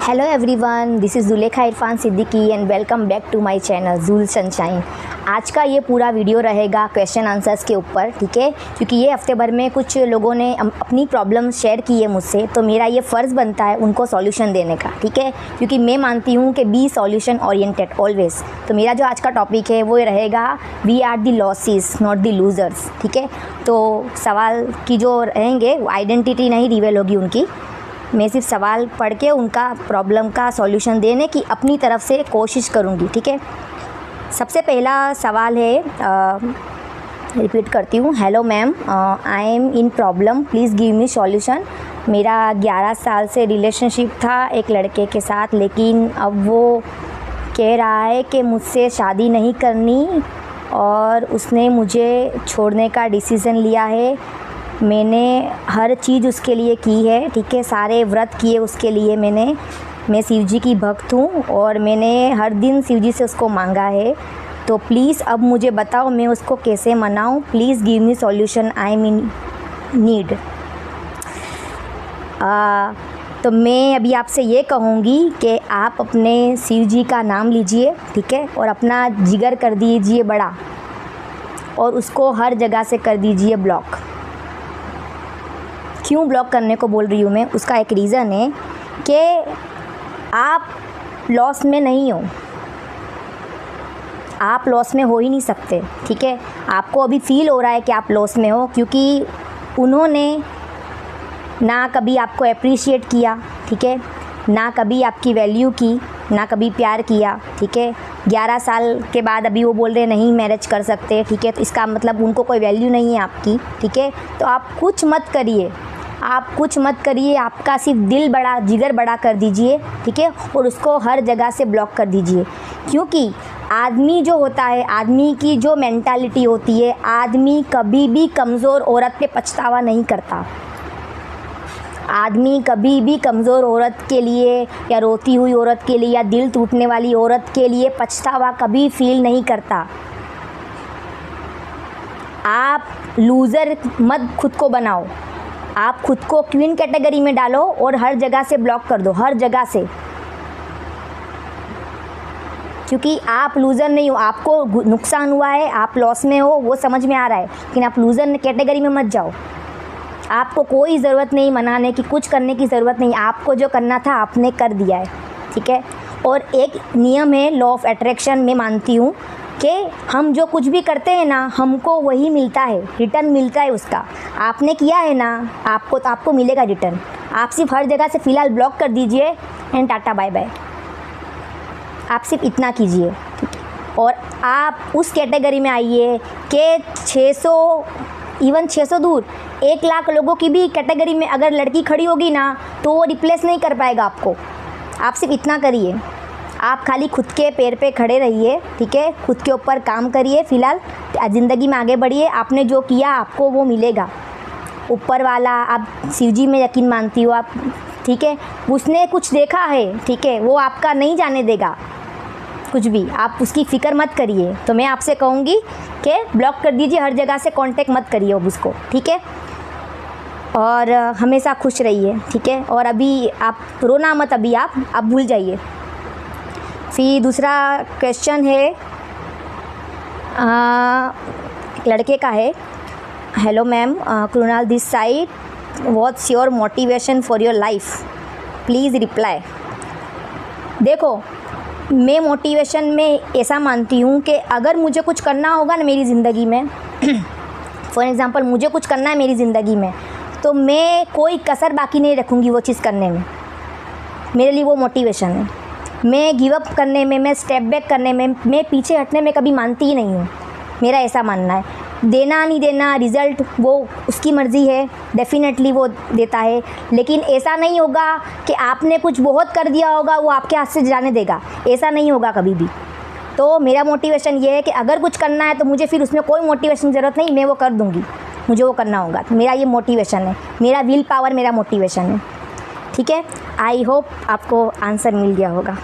Hello everyone, this is Zulekha Irfan Siddiqui and welcome back to my channel Jule Sunshine. आज का ये पूरा वीडियो रहेगा क्वेश्चन आंसर्स के ऊपर, ठीक है। क्योंकि ये हफ्ते भर में कुछ लोगों ने अपनी प्रॉब्लम शेयर की है मुझसे, तो मेरा ये फ़र्ज़ बनता है उनको सॉल्यूशन देने का, ठीक है। क्योंकि मैं मानती हूँ कि बी सॉल्यूशन ओरिएंटेड ऑलवेज़। तो मेरा जो आज का टॉपिक है वो रहेगा we are the losses not the losers, ठीक है। तो सवाल की जो रहेंगे आइडेंटिटी नहीं रिवील होगी उनकी, मैं सिर्फ सवाल पढ़ के उनका प्रॉब्लम का सॉल्यूशन देने की अपनी तरफ से कोशिश करूँगी, ठीक है। सबसे पहला सवाल है, रिपीट करती हूँ। Hello ma'am, I am in problem, please give me solution. मेरा 11 साल से रिलेशनशिप था एक लड़के के साथ, लेकिन अब वो कह रहा है कि मुझसे शादी नहीं करनी और उसने मुझे छोड़ने का डिसीज़न लिया है। मैंने हर चीज़ उसके लिए की है, ठीक है, सारे व्रत किए उसके लिए मैंने। मैं शिव जी की भक्त हूँ और मैंने हर दिन शिव जी से उसको मांगा है। तो प्लीज़ अब मुझे बताओ मैं उसको कैसे मनाऊँ। Please give me solution, I am in need. तो मैं अभी आपसे ये कहूँगी कि आप अपने शिव जी का नाम लीजिए, ठीक है, और अपना जिगर कर दीजिए बड़ा और उसको हर जगह से कर दीजिए ब्लॉक। क्यों ब्लॉक करने को बोल रही हूँ मैं, उसका एक रीज़न है कि आप लॉस में नहीं हो, आप लॉस में हो ही नहीं सकते, ठीक है। आपको अभी फील हो रहा है कि आप लॉस में हो क्योंकि उन्होंने ना कभी आपको अप्रिशिएट किया, ठीक है, ना कभी आपकी वैल्यू की, ना कभी प्यार किया, ठीक है। 11 साल के बाद अभी वो बोल रहे नहीं मैरिज कर सकते, ठीक है। तो इसका मतलब उनको कोई वैल्यू नहीं है आपकी, ठीक है। तो आप कुछ मत करिए, आप कुछ मत करिए, आपका सिर्फ दिल बड़ा, जिगर बड़ा कर दीजिए, ठीक है, और उसको हर जगह से ब्लॉक कर दीजिए। क्योंकि आदमी जो होता है, आदमी की जो मेंटालिटी होती है, आदमी कभी भी कमज़ोर औरत पे पछतावा नहीं करता। आदमी कभी भी कमज़ोर औरत के लिए या रोती हुई औरत के लिए या दिल टूटने वाली औरत के लिए पछतावा कभी फील नहीं करता। आप लूज़र मत खुद को बनाओ, आप खुद को क्वीन कैटेगरी में डालो और हर जगह से ब्लॉक कर दो, हर जगह से। क्योंकि आप लूज़र नहीं हो, आपको नुकसान हुआ है, आप लॉस में हो, वो समझ में आ रहा है, लेकिन आप लूज़र कैटेगरी में मत जाओ। आपको कोई ज़रूरत नहीं मनाने की, कुछ करने की ज़रूरत नहीं, आपको जो करना था आपने कर दिया है, ठीक है। और एक नियम है लॉ ऑफ अट्रैक्शन, मैं मानती हूँ कि हम जो कुछ भी करते हैं ना, हमको वही मिलता है, रिटर्न मिलता है उसका। आपने किया है ना, आपको तो आपको मिलेगा रिटर्न। आप सिर्फ हर जगह से फ़िलहाल ब्लॉक कर दीजिए एंड टाटा बाय बाय। आप सिर्फ इतना कीजिए, ठीक है। और आप उस कैटेगरी में आइए कि 600 इवन 600 दूर 1 लाख लोगों की भी कैटेगरी में अगर लड़की खड़ी होगी ना, तो वो रिप्लेस नहीं कर पाएगा आपको। आप सिर्फ इतना करिए, आप खाली खुद के पैर पे खड़े रहिए, ठीक है, खुद के ऊपर काम करिए, फ़िलहाल ज़िंदगी में आगे बढ़िए। आपने जो किया आपको वो मिलेगा। ऊपर वाला, आप शिव जी में यकीन मानती हो आप, ठीक है, उसने कुछ देखा है, ठीक है, वो आपका नहीं जाने देगा कुछ भी, आप उसकी फ़िक्र मत करिए। तो मैं आपसे कहूँगी कि ब्लॉक कर दीजिए, हर जगह से कांटेक्ट मत करिए अब उसको, ठीक है। और हमेशा खुश रहिए, ठीक है। और अभी आप रोना मत, अभी आप भूल जाइए। फिर दूसरा क्वेश्चन है, लड़के का है। Hello ma'am, Krunal this side, what's your motivation for your life, please reply. देखो, मैं मोटिवेशन में ऐसा मानती हूँ कि अगर मुझे कुछ करना होगा ना मेरी ज़िंदगी में फॉर एग्ज़ाम्पल मुझे कुछ करना है मेरी ज़िंदगी में, तो मैं कोई कसर बाकी नहीं रखूँगी वो चीज़ करने में। मेरे लिए वो मोटिवेशन है। मैं गिव अप करने में, मैं स्टेप बैक करने में, मैं पीछे हटने में कभी मानती ही नहीं हूँ। मेरा ऐसा मानना है। देना नहीं देना रिज़ल्ट वो उसकी मर्ज़ी है, डेफ़िनेटली वो देता है, लेकिन ऐसा नहीं होगा कि आपने कुछ बहुत कर दिया होगा वो आपके हाथ से जाने देगा, ऐसा नहीं होगा कभी भी। तो मेरा मोटिवेशन ये है कि अगर कुछ करना है तो मुझे फिर उसमें कोई मोटिवेशन की ज़रूरत नहीं, मैं वो कर दूँगी, मुझे वो करना होगा। तो मेरा ये मोटिवेशन है, मेरा विल पावर मेरा मोटिवेशन है, ठीक है। आई होप आपको आंसर मिल गया होगा।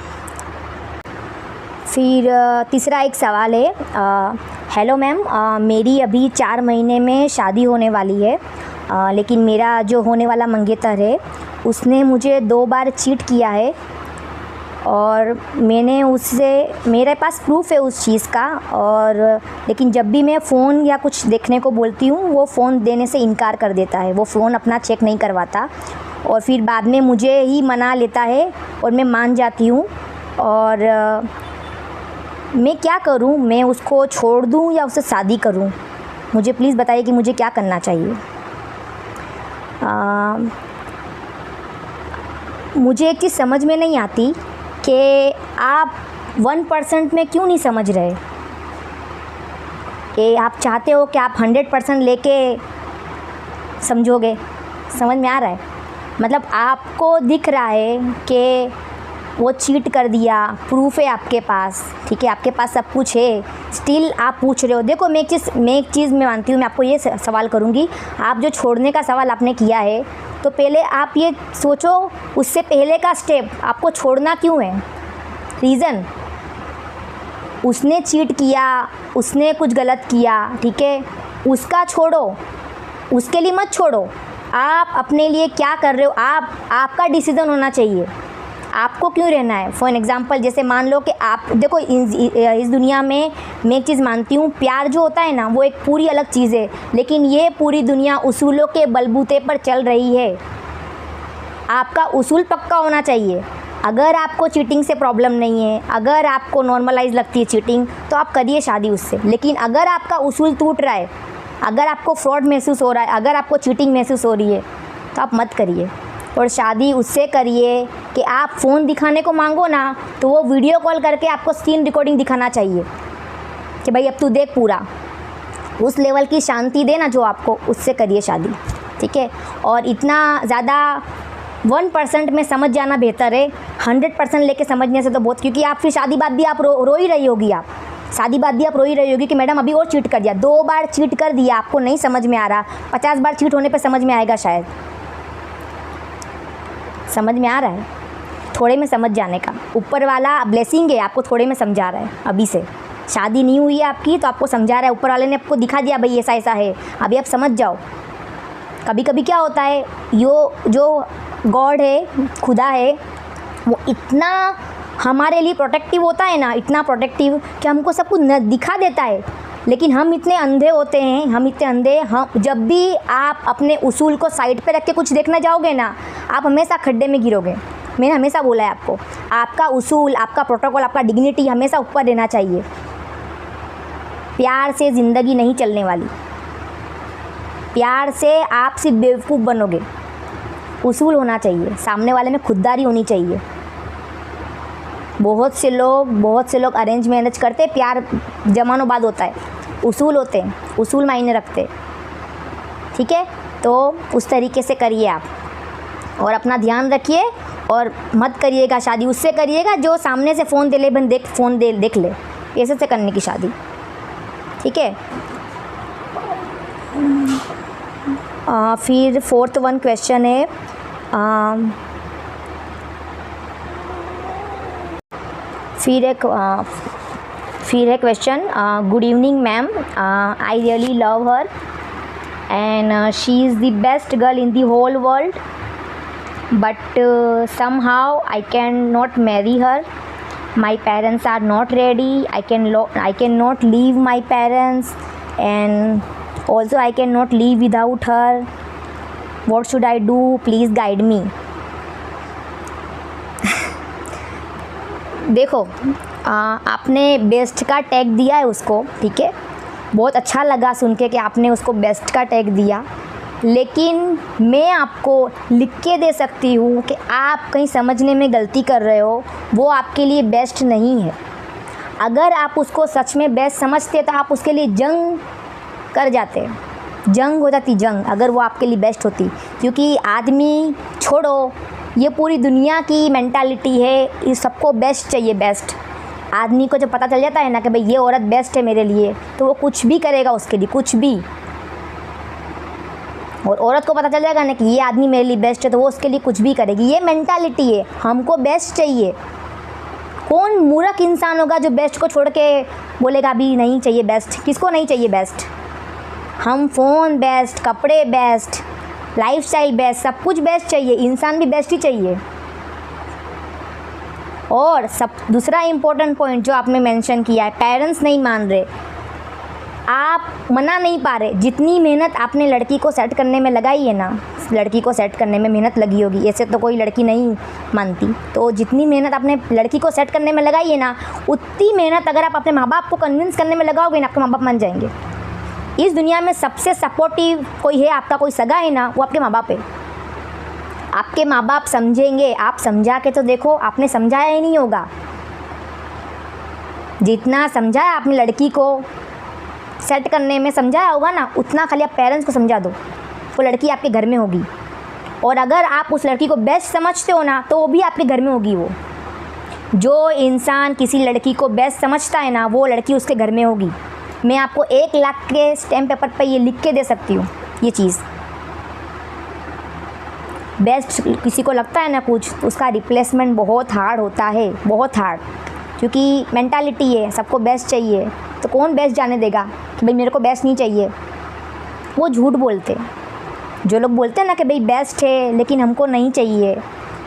फिर तीसरा एक सवाल है, हेलो मैम, मेरी अभी 4 महीने में शादी होने वाली है, लेकिन मेरा जो होने वाला मंगेतर है उसने मुझे 2 बार चीट किया है और मैंने उससे, मेरे पास प्रूफ़ है उस चीज़ का, और लेकिन जब भी मैं फ़ोन या कुछ देखने को बोलती हूँ वो फ़ोन देने से इनकार कर देता है, वो फ़ोन अपना चेक नहीं करवाता और फिर बाद में मुझे ही मना लेता है और मैं मान जाती हूँ। और मैं क्या करूँ, मैं उसको छोड़ दूँ या उससे शादी करूँ? मुझे प्लीज़ बताइए कि मुझे क्या करना चाहिए। मुझे एक चीज़ समझ में नहीं आती कि आप 1% में क्यों नहीं समझ रहे कि आप चाहते हो कि आप 100% लेके समझोगे। समझ में आ रहा है? मतलब आपको दिख रहा है कि वो चीट कर दिया, प्रूफ है आपके पास, ठीक है, आपके पास सब कुछ है, स्टिल आप पूछ रहे हो। देखो मैं एक चीज़ मैं मानती हूँ, मैं आपको ये सवाल करूँगी, आप जो छोड़ने का सवाल आपने किया है तो पहले आप ये सोचो उससे पहले का स्टेप, आपको छोड़ना क्यों है, रीज़न। उसने चीट किया, उसने कुछ गलत किया, ठीक है, उसका छोड़ो, उसके लिए मत छोड़ो। आप अपने लिए क्या कर रहे हो, आपका डिसीज़न होना चाहिए, आपको क्यों रहना है। फॉर एग्ज़ाम्पल जैसे मान लो कि आप देखो इस दुनिया में मैं एक चीज़ मानती हूँ, प्यार जो होता है ना वो एक पूरी अलग चीज़ है, लेकिन ये पूरी दुनिया उसूलों के बलबूते पर चल रही है। आपका उसूल पक्का होना चाहिए। अगर आपको चीटिंग से प्रॉब्लम नहीं है, अगर आपको नॉर्मलाइज लगती है चीटिंग, तो आप करिए शादी उससे। लेकिन अगर आपका उसूल टूट रहा है, अगर आपको फ्रॉड महसूस हो रहा है, अगर आपको चीटिंग महसूस हो रही है, तो आप मत करिए। और शादी उससे करिए कि आप फ़ोन दिखाने को मांगो ना तो वो वीडियो कॉल करके आपको स्क्रीन रिकॉर्डिंग दिखाना चाहिए कि भाई अब तू देख पूरा। उस लेवल की शांति दे ना जो आपको, उससे करिए शादी, ठीक है। और इतना ज़्यादा 1% में समझ जाना बेहतर है, 100% लेके समझने से तो बहुत, क्योंकि आप फिर शादी बाद भी आप रो ही रही होगी, आप शादी बाद भी आप रो ही रही होगी कि मैडम अभी और चीट कर दिया, 2 बार चीट कर दिया, आपको नहीं समझ में आ रहा, 50 बार चीट होने पे समझ में आएगा शायद। समझ में आ रहा है? थोड़े में समझ जाने का ऊपर वाला ब्लेसिंग है, आपको थोड़े में समझा रहा है। अभी से शादी नहीं हुई है आपकी तो आपको समझा रहा है, ऊपर वाले ने आपको दिखा दिया भाई ऐसा ऐसा है, अभी आप समझ जाओ। कभी कभी क्या होता है, जो गॉड है, खुदा है, वो इतना हमारे लिए प्रोटेक्टिव होता है ना, इतना प्रोटेक्टिव कि हमको सब कुछ दिखा देता है, लेकिन हम इतने अंधे होते हैं, हम जब भी आप अपने उसूल को साइड पे रख के कुछ देखना जाओगे ना, आप हमेशा खड्डे में गिरोगे। मैंने हमेशा बोला है आपको, आपका उसूल, आपका प्रोटोकॉल, आपका डिग्निटी हमेशा ऊपर रहना चाहिए। प्यार से ज़िंदगी नहीं चलने वाली, प्यार से आप सिर्फ बेवकूफ़ बनोगे। उसूल होना चाहिए, सामने वाले में खुददारी होनी चाहिए। बहुत से लोग अरेंज मैरिज करते, प्यार जमानों बाद होता है, उसूल होते हैं, उसूल मायने रखते, ठीक है। तो उस तरीके से करिए आप, और अपना ध्यान रखिए, और मत करिएगा शादी उससे करिएगा जो सामने से फ़ोन दे ले, देख ले, ऐसे से करने की शादी, ठीक है। फिर 4th वन क्वेश्चन है, फिर है question, good evening ma'am, I really love her and she is the best girl in the whole world, but somehow I cannot marry her. My parents are not ready. I cannot leave my parents, and also I cannot live without her. What should I do? Please guide me. देखो, आपने best का tag दिया है उसको, ठीक है, बहुत अच्छा लगा सुन के कि आपने उसको बेस्ट का टैग दिया, लेकिन मैं आपको लिख के दे सकती हूँ कि आप कहीं समझने में गलती कर रहे हो, वो आपके लिए बेस्ट नहीं है। अगर आप उसको सच में बेस्ट समझते तो आप उसके लिए जंग कर जाते, जंग हो जाती, जंग, अगर वो आपके लिए बेस्ट होती। क्योंकि आदमी छोड़ो, ये पूरी दुनिया की मेंटालिटी है, ये सबको बेस्ट चाहिए, बेस्ट। आदमी को जब पता चल जाता है ना कि भाई ये औरत बेस्ट है मेरे लिए, तो वो कुछ भी करेगा उसके लिए, कुछ भी। और औरत को पता चल जाएगा ना कि ये आदमी मेरे लिए बेस्ट है, तो वो उसके लिए कुछ भी करेगी। ये मेंटालिटी है, हमको बेस्ट चाहिए। कौन मूर्ख इंसान होगा जो बेस्ट को छोड़ के बोलेगा अभी नहीं चाहिए बेस्ट? किसको नहीं चाहिए बेस्ट? हम फ़ोन बेस्ट, कपड़े बेस्ट, लाइफस्टाइल बेस्ट, सब कुछ बेस्ट चाहिए, इंसान भी बेस्ट ही चाहिए। और सब दूसरा इम्पोर्टेंट पॉइंट जो आपने मेंशन किया है, पेरेंट्स नहीं मान रहे, आप मना नहीं पा रहे। जितनी मेहनत आपने लड़की को सेट करने में लगाई है ना, लड़की को सेट करने में मेहनत लगी होगी, ऐसे तो कोई लड़की नहीं मानती। तो जितनी मेहनत आपने लड़की को सेट करने में लगाई है ना, उतनी मेहनत अगर आप अपने माँ बाप को कन्विंस करने में लगाओगे ना, आपके माँ बाप मान जाएंगे। इस दुनिया में सबसे सपोर्टिव कोई है, आपका कोई सगा है ना, वो आपके माँ बाप है। आपके माँ बाप समझेंगे। आप समझा के तो देखो, आपने समझाया ही नहीं होगा। जितना समझाया आपने लड़की को सेट करने में समझाया होगा ना, उतना खाली आप पेरेंट्स को समझा दो, वो लड़की आपके घर में होगी। और अगर आप उस लड़की को बेस्ट समझते हो ना, तो वो भी आपके घर में होगी। वो जो इंसान किसी लड़की को बेस्ट समझता है ना, वो लड़की उसके घर में होगी। मैं आपको 1 लाख के स्टैम्प पेपर पे ये लिख के दे सकती हूँ। ये चीज़ बेस्ट किसी को लगता है ना कुछ, तो उसका रिप्लेसमेंट बहुत हार्ड होता है, बहुत हार्ड। क्योंकि मेंटालिटी है, सबको बेस्ट चाहिए। तो कौन बेस्ट जाने देगा कि भाई मेरे को बेस्ट नहीं चाहिए? वो झूठ बोलते। जो लोग बोलते हैं ना कि भाई बेस्ट है लेकिन हमको नहीं चाहिए,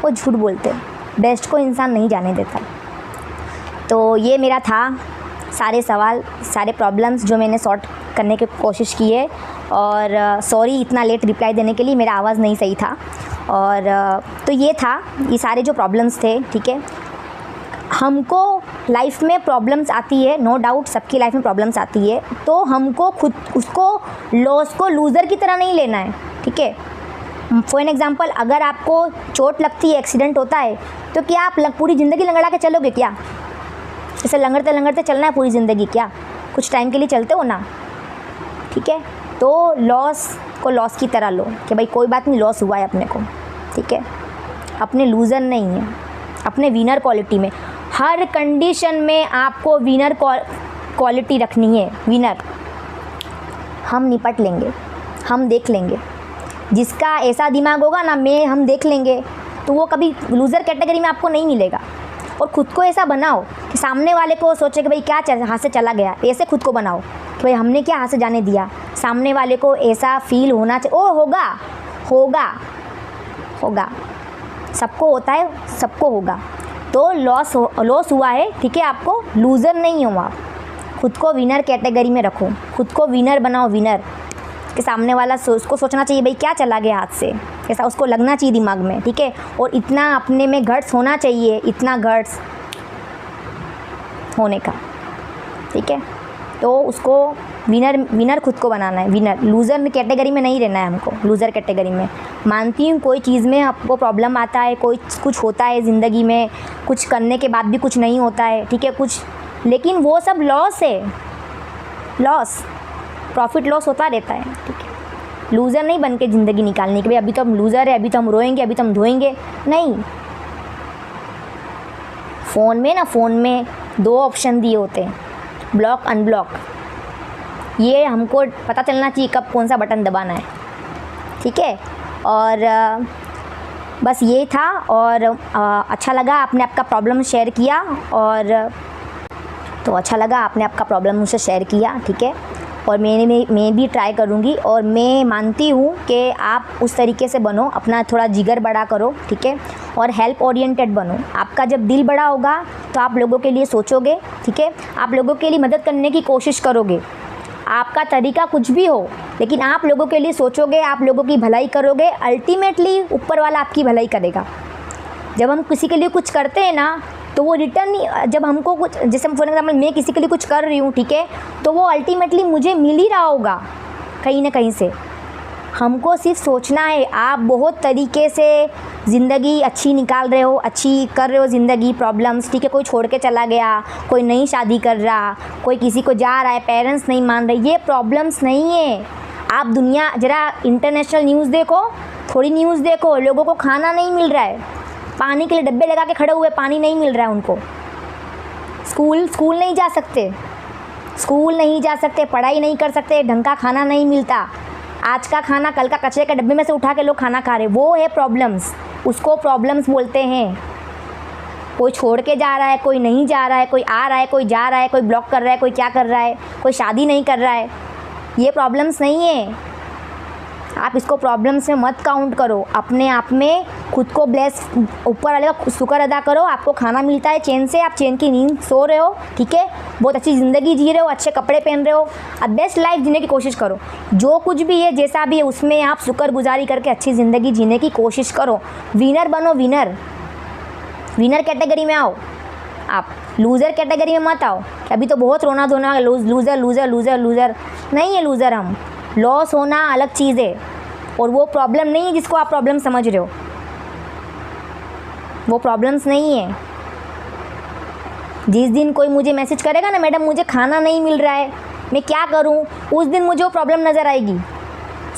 वो झूठ बोलते। बेस्ट को इंसान नहीं जाने देता। तो ये मेरा था सारे सवाल, सारे प्रॉब्लम्स जो मैंने सॉर्ट करने की कोशिश की है। और सॉरी इतना लेट रिप्लाई देने के लिए, मेरा आवाज़ नहीं सही था। और तो ये था, ये सारे जो प्रॉब्लम्स थे, ठीक है। हमको लाइफ में प्रॉब्लम्स आती है, नो डाउट सबकी लाइफ में प्रॉब्लम्स आती है। तो हमको खुद उसको लॉस को लूज़र की तरह नहीं लेना है, ठीक है। फॉर एन एग्ज़ाम्पल, अगर आपको चोट लगती है, एक्सीडेंट होता है, तो क्या आप पूरी ज़िंदगी लंगड़ा के चलोगे क्या? जैसे लंगड़ते लंगड़ते चलना है पूरी ज़िंदगी क्या? कुछ टाइम के लिए चलते हो ना, ठीक है। तो लॉस को लॉस की तरह लो कि भाई कोई बात नहीं, लॉस हुआ है अपने को, ठीक है। अपने लूज़र नहीं है, अपने विनर क्वालिटी में। हर कंडीशन में आपको विनर क्वालिटी रखनी है। विनर हम निपट लेंगे, हम देख लेंगे। जिसका ऐसा दिमाग होगा ना, हम देख लेंगे, तो वो कभी लूज़र कैटेगरी में आपको नहीं मिलेगा। और ख़ुद को ऐसा बनाओ कि सामने वाले को सोचे कि भाई क्या हाथ से चला गया, ऐसे खुद को बनाओ कि भाई हमने क्या हाथ से जाने दिया। सामने वाले को ऐसा फील होना चाहिए, ओ होगा होगा होगा, सबको होता है, सबको होगा। तो लॉस हुआ है, ठीक है। आपको लूज़र नहीं हो आप, खुद को विनर कैटेगरी में रखो, खुद को विनर बनाओ। विनर के सामने वाला उसको सोचना चाहिए भाई क्या चला गया हाथ से, ऐसा उसको लगना चाहिए दिमाग में, ठीक है। और इतना अपने में गट्स होना चाहिए, इतना गट्स होने का, ठीक है। तो उसको विनर खुद को बनाना है, विनर। लूज़र कैटेगरी में नहीं रहना है हमको। लूज़र कैटेगरी में मानती हूँ कोई चीज़ में आपको प्रॉब्लम आता है, कोई कुछ होता है ज़िंदगी में, कुछ करने के बाद भी कुछ नहीं होता है, ठीक है, कुछ, लेकिन वो सब लॉस है। लॉस, प्रॉफिट लॉस होता रहता है, ठीक है। लूज़र नहीं बन के ज़िंदगी निकालनी कि भाई अभी तो हम लूज़र है, अभी तो हम रोएंगे, अभी तो हम धोएंगे, नहीं। फ़ोन में 2 ऑप्शन दिए होते हैं, ब्लॉक अनब्लॉक। ये हमको पता चलना चाहिए कब कौन सा बटन दबाना है, ठीक है। और बस ये था। और अच्छा लगा आपने आपका प्रॉब्लम शेयर किया, और तो अच्छा लगा आपने आपका प्रॉब्लम मुझसे शेयर किया, ठीक है। और मैं भी ट्राई करूँगी, और मैं मानती हूँ कि आप उस तरीके से बनो, अपना थोड़ा जिगर बड़ा करो, ठीक है। और हेल्प ओरिएंटेड बनो। आपका जब दिल बड़ा होगा तो आप लोगों के लिए सोचोगे, ठीक है। आप लोगों के लिए मदद करने की कोशिश करोगे। आपका तरीका कुछ भी हो, लेकिन आप लोगों के लिए सोचोगे, आप लोगों की भलाई करोगे। अल्टीमेटली ऊपर वाला आपकी भलाई करेगा। जब हम किसी के लिए कुछ करते हैं ना, तो वो रिटर्न, जब हमको कुछ, जैसे फॉर एग्जाम्पल मैं किसी के लिए कुछ कर रही हूँ, ठीक है, तो वो अल्टीमेटली मुझे मिल ही रहा होगा कहीं ना कहीं से। हमको सिर्फ सोचना है। आप बहुत तरीके से ज़िंदगी अच्छी निकाल रहे हो, अच्छी कर रहे हो ज़िंदगी, प्रॉब्लम्स, ठीक है। कोई छोड़ के चला गया, कोई नई शादी कर रहा, कोई किसी को जा रहा है, पेरेंट्स नहीं मान रहे, ये प्रॉब्लम्स नहीं है। आप दुनिया, ज़रा इंटरनेशनल न्यूज़ देखो, थोड़ी न्यूज़ देखो, लोगों को खाना नहीं मिल रहा है, पानी के लिए डब्बे लगा के खड़े हुए, पानी नहीं मिल रहा है उनको। स्कूल नहीं जा सकते, पढ़ाई नहीं कर सकते, ढंग का खाना नहीं मिलता। आज का खाना कल का कचरे के डब्बे में से उठा के लोग खाना खा रहे, वो है प्रॉब्लम्स। उसको प्रॉब्लम्स बोलते हैं। कोई छोड़ के जा रहा है, कोई नहीं जा रहा है, कोई आ रहा है, कोई जा रहा है, कोई ब्लॉक कर रहा है, कोई क्या कर रहा है, कोई शादी नहीं कर रहा है, ये प्रॉब्लम्स नहीं है। आप इसको प्रॉब्लम्स में मत काउंट करो। अपने आप में खुद को ब्लेस, ऊपर वाले का शुक्र अदा करो, आपको खाना मिलता है चैन से, आप चैन की नींद सो रहे हो, ठीक है, बहुत अच्छी ज़िंदगी जी रहे हो, अच्छे कपड़े पहन रहे हो, अब बेस्ट लाइफ जीने की कोशिश करो। जो कुछ भी है, जैसा भी है, उसमें आप शुक्रगुजारी करके अच्छी ज़िंदगी जीने की कोशिश करो। विनर बनो, विनर कैटेगरी में आओ, आप लूज़र कैटेगरी में मत आओ कि अभी तो बहुत रोना धोना, लूज़र लूज़र लूज़र लूज़र नहीं है। लूज़र हम, लॉस होना अलग चीज़ है, और वो प्रॉब्लम नहीं है जिसको आप प्रॉब्लम समझ रहे हो, वो प्रॉब्लम्स नहीं है। जिस दिन कोई मुझे मैसेज करेगा ना, मैडम मुझे खाना नहीं मिल रहा है, मैं क्या करूं, उस दिन मुझे वो प्रॉब्लम नज़र आएगी,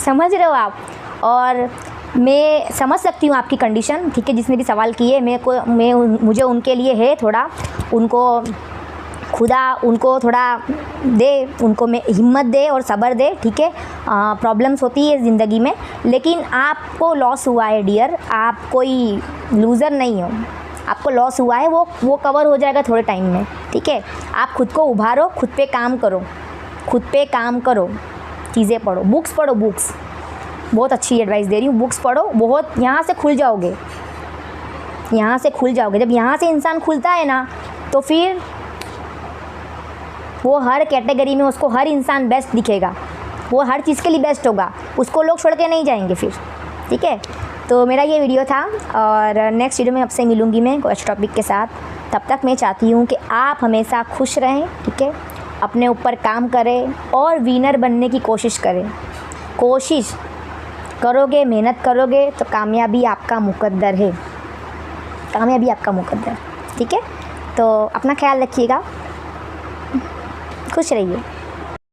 समझ रहे हो आप। और मैं समझ सकती हूँ आपकी कंडीशन, ठीक है, जिसने भी सवाल किए, मुझे उनके लिए है थोड़ा, उनको खुदा उनको थोड़ा दे, उनको मैं हिम्मत दे और सब्र दे, ठीक है। प्रॉब्लम्स होती है ज़िंदगी में, लेकिन आपको लॉस हुआ है डियर, आप कोई लूज़र नहीं हो, आपको लॉस हुआ है, वो कवर हो जाएगा थोड़े टाइम में, ठीक है। आप खुद को उभारो, खुद पे काम करो, चीज़ें पढ़ो, बुक्स पढ़ो, बुक्स बहुत अच्छी एडवाइस दे रही हूँ, बुक्स पढ़ो, बहुत यहाँ से खुल जाओगे। जब यहाँ से इंसान खुलता है ना, तो फिर वो हर कैटेगरी में उसको हर इंसान बेस्ट दिखेगा, वो हर चीज़ के लिए बेस्ट होगा, उसको लोग छोड़ के नहीं जाएंगे फिर, ठीक है। तो मेरा ये वीडियो था, और नेक्स्ट वीडियो में आपसे मिलूँगी मैं कोई अच्छे टॉपिक के साथ। तब तक मैं चाहती हूँ कि आप हमेशा खुश रहें, ठीक है, अपने ऊपर काम करें और विनर बनने की कोशिश करें। कोशिश करोगे, मेहनत करोगे तो कामयाबी आपका मुकद्दर है, ठीक है। तो अपना ख्याल रखिएगा, खुश रहिए।